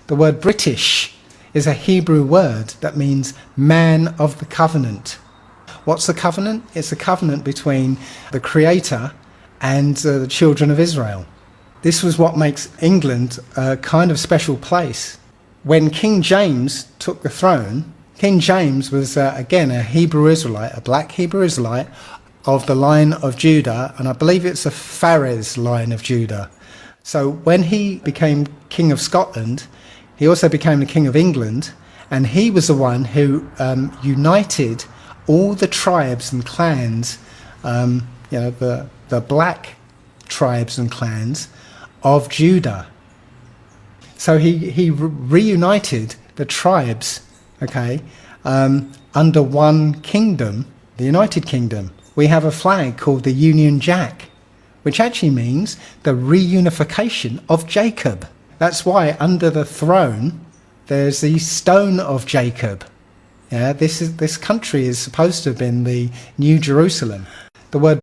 The word British is a Hebrew word that means man of the covenant. What's the covenant? It's a covenant between the Creator and the children of Israel. This was what makes England a kind of special place. When King James took the throne, King James was, again, a Hebrew Israelite, a black Hebrew Israelite of the line of Judah, and I believe it's a Phares line of Judah. So when he became King of Scotland, he also became the King of England, and he was the one who united all the tribes and clans, the black tribes and clans of Judah. So he reunited the tribes, under one kingdom, the United Kingdom. We have a flag called the Union Jack, which actually means the reunification of Jacob. That's why under the throne there's the stone of Jacob. Yeah, this country is supposed to have been the New Jerusalem. The word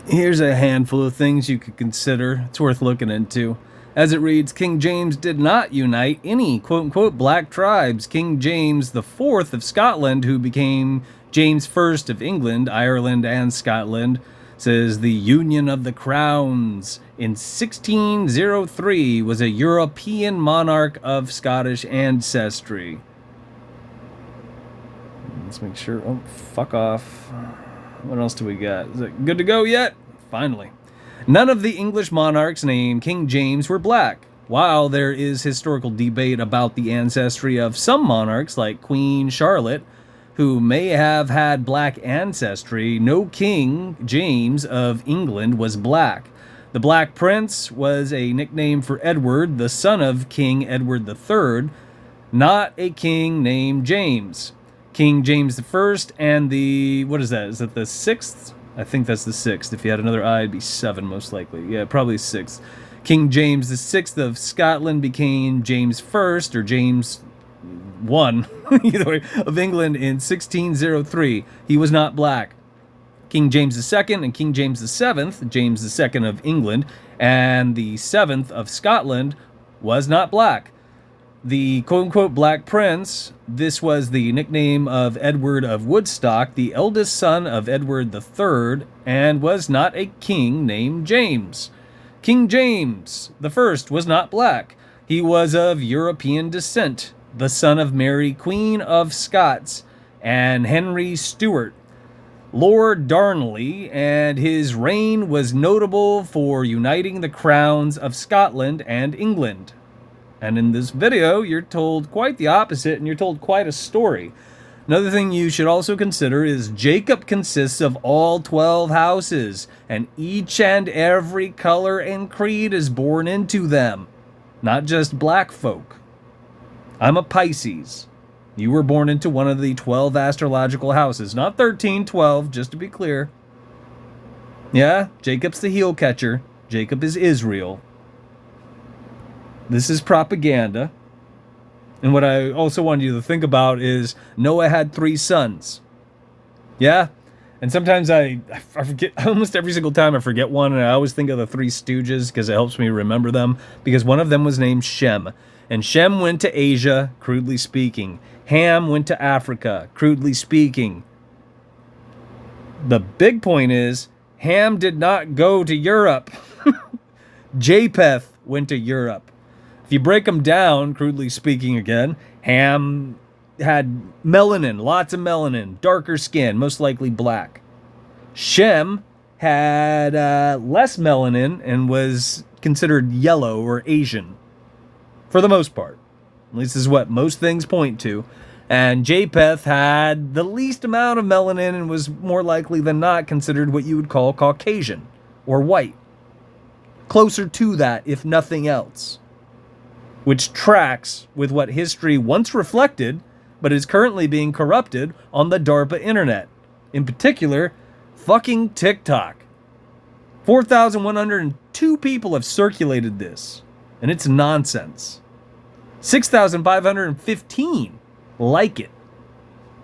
Here's a handful of things you could consider. It's worth looking into. As it reads, King James did not unite any quote-unquote black tribes. King James IV of Scotland, who became James I of England, Ireland, and Scotland, says the Union of the Crowns in 1603 was a European monarch of Scottish ancestry. Let's make sure. Oh, fuck off. What else do we got? Is it good to go yet? Finally. None of the English monarchs named King James were black. While there is historical debate about the ancestry of some monarchs, like Queen Charlotte, who may have had black ancestry, no King James of England was black. The Black Prince was a nickname for Edward, the son of King Edward III, not a king named James. King James I and the, what is that? Is that the 6th? I think that's the 6th. If you had another I, it'd be 7 most likely. Yeah, probably 6th. King James VI of Scotland became James I, or James I, either way, of England in 1603. He was not black. King James II and King James VII, James II of England, and the 7th of Scotland, was not black. The quote-unquote Black Prince, this was the nickname of Edward of Woodstock, the eldest son of Edward III, and was not a king named James. King James I was not black. He was of European descent, the son of Mary, Queen of Scots, and Henry Stuart, Lord Darnley, and his reign was notable for uniting the crowns of Scotland and England. And in this video, you're told quite the opposite, and you're told quite a story. Another thing you should also consider is Jacob consists of all 12 houses, and each and every color and creed is born into them, not just black folk. I'm a Pisces. You were born into one of the 12 astrological houses, not 13, 12, just to be clear. Yeah, Jacob's the heel catcher. Jacob is Israel. This is propaganda. And what I also wanted you to think about is Noah had 3 sons. Yeah? And sometimes I forget, almost every single time I forget one, and I always think of the 3 Stooges because it helps me remember them, because one of them was named Shem. And Shem went to Asia, crudely speaking. Ham went to Africa, crudely speaking. The big point is, Ham did not go to Europe. Japheth went to Europe. If you break them down, crudely speaking again, Ham had melanin, lots of melanin, darker skin, most likely black. Shem had less melanin and was considered yellow or Asian, for the most part. At least this is what most things point to. And Japheth had the least amount of melanin and was more likely than not considered what you would call Caucasian or white. Closer to that, if nothing else. Which tracks with what history once reflected, but is currently being corrupted on the DARPA internet. In particular, fucking TikTok. 4,102 people have circulated this, and it's nonsense. 6,515 like it.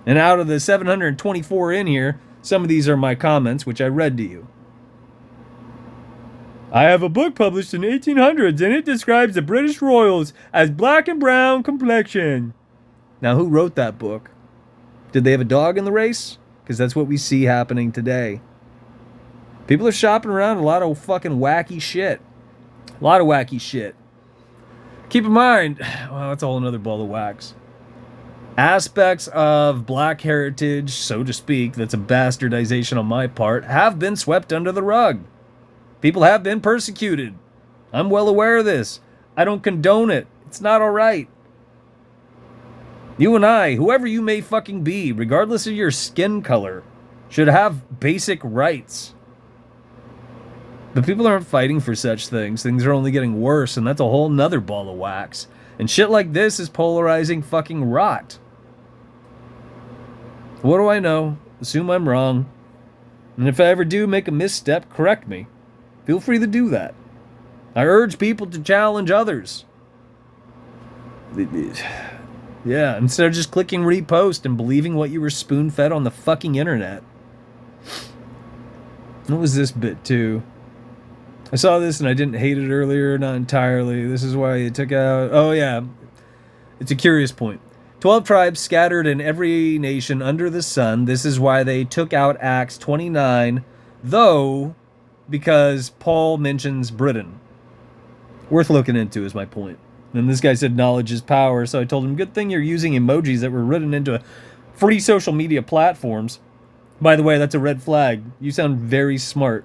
And out of the 724 in here, some of these are my comments, which I read to you. I have a book published in 1800s, and it describes the British royals as black and brown complexion. Now, who wrote that book? Did they have a dog in the race? Because that's what we see happening today. People are shopping around a lot of fucking wacky shit. A lot of wacky shit. Keep in mind, well, that's a whole another ball of wax. Aspects of black heritage, so to speak, that's a bastardization on my part, have been swept under the rug. People have been persecuted. I'm well aware of this. I don't condone it. It's not all right. You and I, whoever you may fucking be, regardless of your skin color, should have basic rights. But people aren't fighting for such things. Things are only getting worse, and that's a whole nother ball of wax. And shit like this is polarizing fucking rot. What do I know? Assume I'm wrong. And if I ever do make a misstep, correct me. Feel free to do that. I urge people to challenge others. Yeah, instead of just clicking repost and believing what you were spoon-fed on the fucking internet. What was this bit, too? I saw this and I didn't hate it earlier, not entirely. This is why it took out... Oh, yeah. It's a curious point. 12 tribes scattered in every nation under the sun. This is why they took out Acts 29, though, because Paul mentions Britain. Worth looking into is my point. And this guy said knowledge is power, so I told him, good thing you're using emojis that were written into free social media platforms. By the way, that's a red flag. You sound very smart.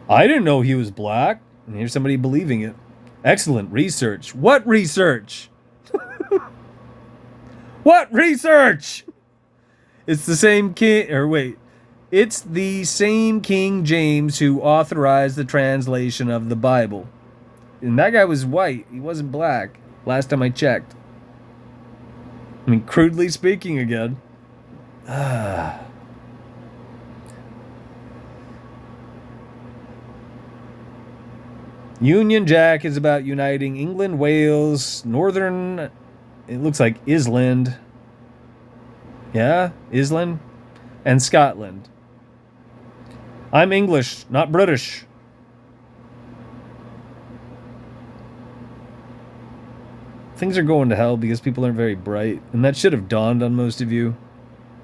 I didn't know he was black. And here's somebody believing it. Excellent research. What research? What research? It's the same It's the same King James who authorized the translation of the Bible. And that guy was white. He wasn't black. Last time I checked. I mean, crudely speaking again. Union Jack is about uniting England, Wales, Northern... It looks like Island. Yeah, Island. And Scotland. I'm English, not British. Things are going to hell because people aren't very bright. And that should have dawned on most of you.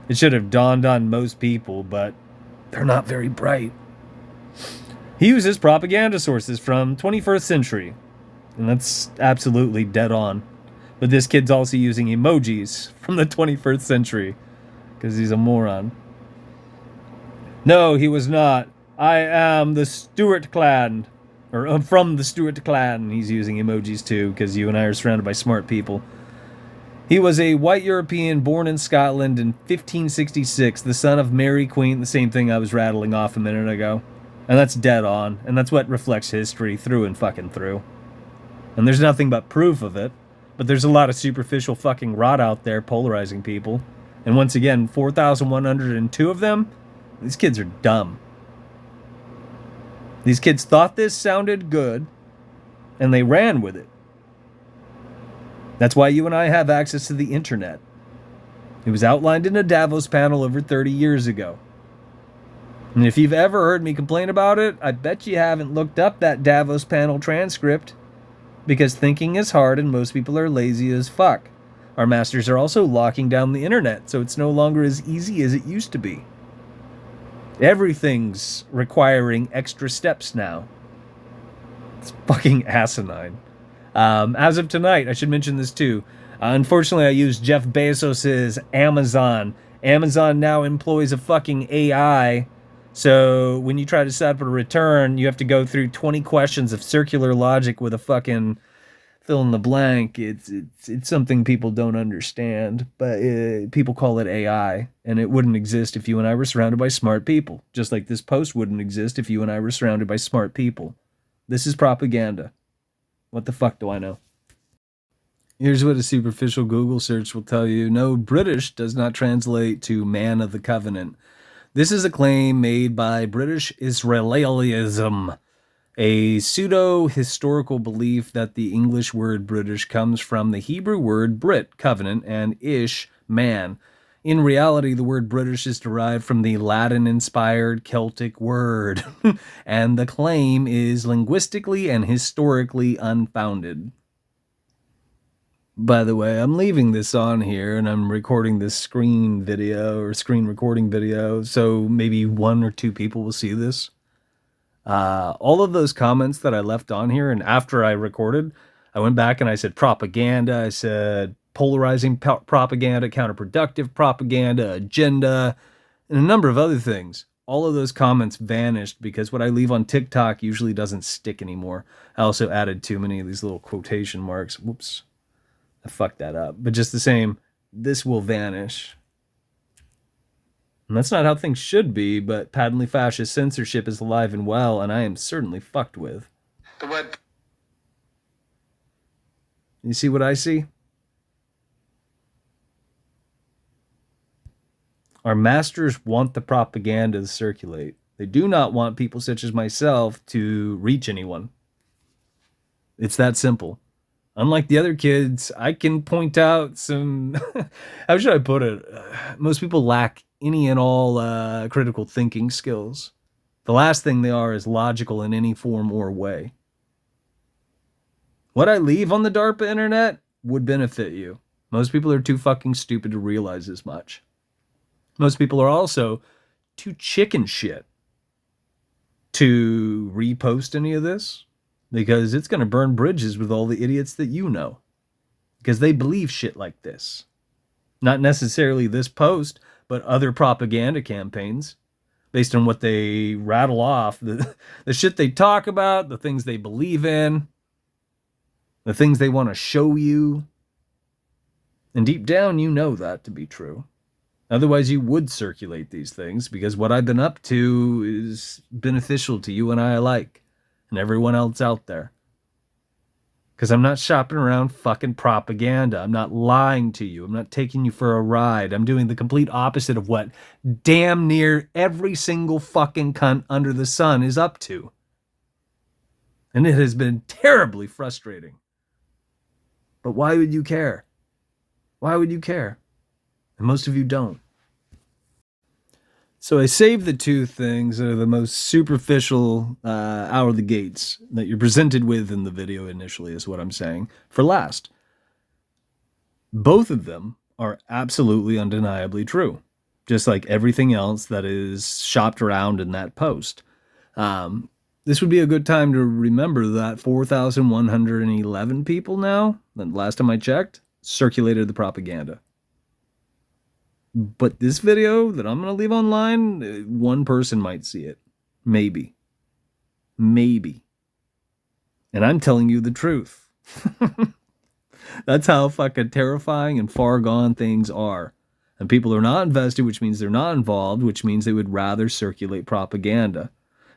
It should have dawned on most people, but they're not very bright. He uses propaganda sources from 21st century. And that's absolutely dead on. But this kid's also using emojis from the 21st century. Because he's a moron. No, he was not. I am the Stuart clan. Or I'm from the Stuart clan. He's using emojis too, because you and I are surrounded by smart people. He was a white European born in Scotland in 1566, the son of Mary Queen, the same thing I was rattling off a minute ago. And that's dead on, and that's what reflects history through and fucking through. And there's nothing but proof of it, but there's a lot of superficial fucking rot out there polarizing people. And once again, 4,102 of them, these kids are dumb. These kids thought this sounded good, and they ran with it. That's why you and I have access to the internet. It was outlined in a Davos panel over 30 years ago. And if you've ever heard me complain about it, I bet you haven't looked up that Davos panel transcript. Because thinking is hard and most people are lazy as fuck. Our masters are also locking down the internet, so it's no longer as easy as it used to be. Everything's requiring extra steps now. It's fucking asinine. As of tonight, I should mention this too. Unfortunately, I used Jeff Bezos' Amazon. Amazon now employs a fucking AI So when you try to set up a return, you have to go through 20 questions of circular logic with a fucking fill in the blank. It's something people don't understand, but people call it AI, and it wouldn't exist if you and I were surrounded by smart people. Just like this post wouldn't exist if you and I were surrounded by smart people. This is propaganda. What the fuck do I know? Here's what a superficial Google search will tell you. No, British does not translate to man of the covenant. This is a claim made by British Israelism, a pseudo-historical belief that the English word British comes from the Hebrew word Brit, covenant, and ish, man. In reality, the word British is derived from the Latin-inspired Celtic word, and the claim is linguistically and historically unfounded. By the way, I'm leaving this on here, and I'm recording this screen recording video, so maybe 1 or 2 people will see this. All of those comments that I left on here, and after I recorded, I went back and I said propaganda, I said polarizing propaganda, counterproductive propaganda, agenda, and a number of other things. All of those comments vanished because what I leave on TikTok usually doesn't stick anymore. I also added too many of these little quotation marks. Whoops. I fucked that up. But just the same, this will vanish. And that's not how things should be, but patently fascist censorship is alive and well, and I am certainly fucked with. The word. You see what I see? Our masters want the propaganda to circulate. They do not want people such as myself to reach anyone. It's that simple. Unlike the other kids, I can point out some, how should I put it? Most people lack any and all critical thinking skills. The last thing they are is logical in any form or way. What I leave on the DARPA internet would benefit you. Most people are too fucking stupid to realize as much. Most people are also too chicken shit to repost any of this, because it's going to burn bridges with all the idiots that you know. Because they believe shit like this. Not necessarily this post, but other propaganda campaigns. Based on what they rattle off. The shit they talk about, the things they believe in. The things they want to show you. And deep down, you know that to be true. Otherwise, you would circulate these things, because what I've been up to is beneficial to you and I alike. And everyone else out there. Because I'm not shopping around fucking propaganda. I'm not lying to you. I'm not taking you for a ride. I'm doing the complete opposite of what damn near every single fucking cunt under the sun is up to. And it has been terribly frustrating. But why would you care? Why would you care? And most of you don't. So I saved the 2 things that are the most superficial out of the gates that you're presented with in the video initially, is what I'm saying, for last. Both of them are absolutely undeniably true, just like everything else that is shopped around in that post. This would be a good time to remember that 4,111 people now, the last time I checked, circulated the propaganda. But this video that I'm going to leave online, 1 person might see it. Maybe. Maybe. And I'm telling you the truth. That's how fucking terrifying and far gone things are. And people are not invested, which means they're not involved, which means they would rather circulate propaganda.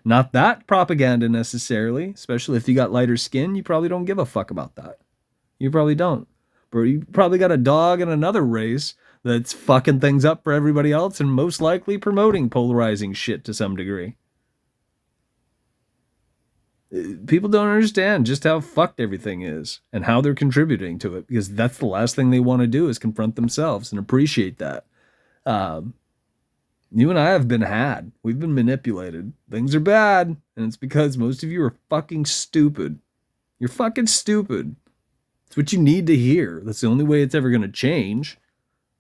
Not that propaganda necessarily, especially if you got lighter skin, you probably don't give a fuck about that. You probably don't. But you probably got a dog in another race that's fucking things up for everybody else and most likely promoting polarizing shit to some degree. People don't understand just how fucked everything is and how they're contributing to it, because that's the last thing they want to do is confront themselves and appreciate that. You and I have been had. We've been manipulated. Things are bad, and it's because most of you are fucking stupid. You're fucking stupid. It's what you need to hear. That's the only way it's ever going to change,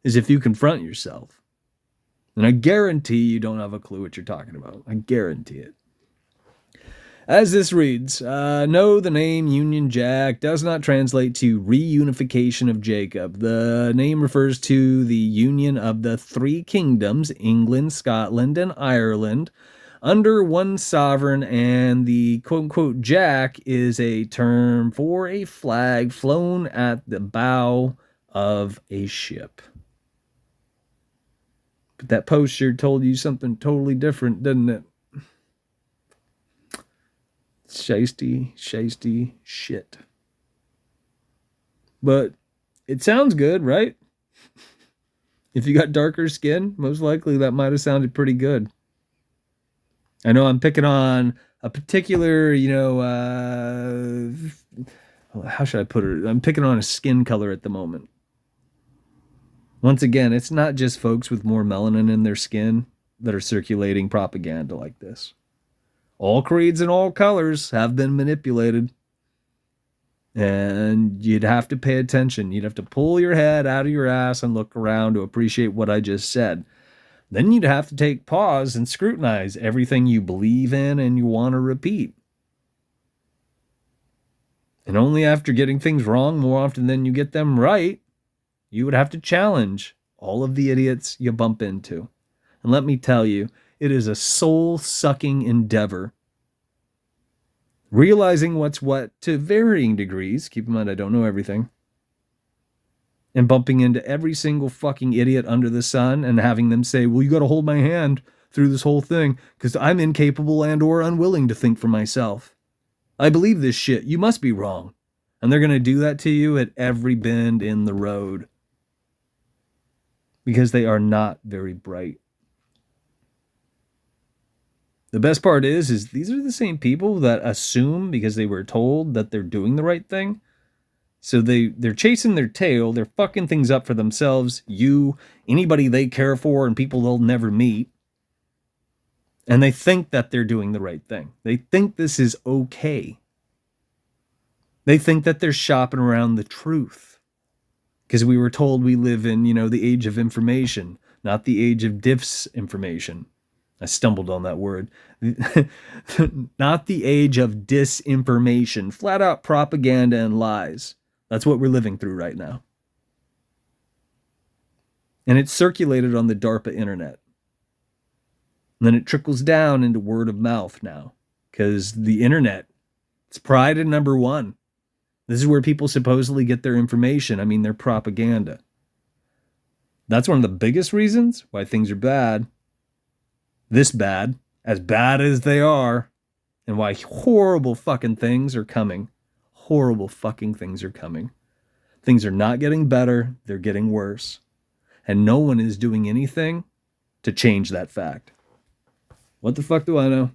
is if you confront yourself. And I guarantee you don't have a clue what you're talking about. I guarantee it. As this reads, no, the name Union Jack does not translate to reunification of Jacob. The name refers to the union of the 3 kingdoms, England, Scotland, and Ireland, under one sovereign, and the quote-unquote jack is a term for a flag flown at the bow of a ship. But that poster told you something totally different, didn't it? Shiesty shit. But it sounds good, right? If you got darker skin, most likely that might have sounded pretty good. I know I'm picking on a particular, how should I put it? I'm picking on a skin color at the moment. Once again, it's not just folks with more melanin in their skin that are circulating propaganda like this. All creeds and all colors have been manipulated. And you'd have to pay attention. You'd have to pull your head out of your ass and look around to appreciate what I just said. Then you'd have to take pause and scrutinize everything you believe in and you want to repeat. And only after getting things wrong more often than you get them right, you would have to challenge all of the idiots you bump into. And let me tell you, it is a soul-sucking endeavor. Realizing what's what to varying degrees, keep in mind I don't know everything, and bumping into every single fucking idiot under the sun and having them say, well, you got to hold my hand through this whole thing because I'm incapable and or unwilling to think for myself. I believe this shit. You must be wrong. And they're going to do that to you at every bend in the road because they are not very bright. The best part is these are the same people that assume because they were told that they're doing the right thing. So they're chasing their tail. They're fucking things up for themselves, you, anybody they care for, and people they'll never meet. And they think that they're doing the right thing. They think this is okay. They think that they're shopping around the truth. Because we were told we live in, the age of information, not the age of disinformation. I stumbled on that word. Not the age of disinformation, flat out propaganda and lies. That's what we're living through right now. And it's circulated on the DARPA internet. And then it trickles down into word of mouth now. Because the internet, it's pride and number one. This is where people supposedly get their information. I mean, their propaganda. That's one of the biggest reasons why things are bad. This bad, as bad as they are, and why horrible fucking things are coming. Horrible fucking things are coming. Things are not getting better, they're getting worse. And no one is doing anything to change that fact. What the fuck do I know?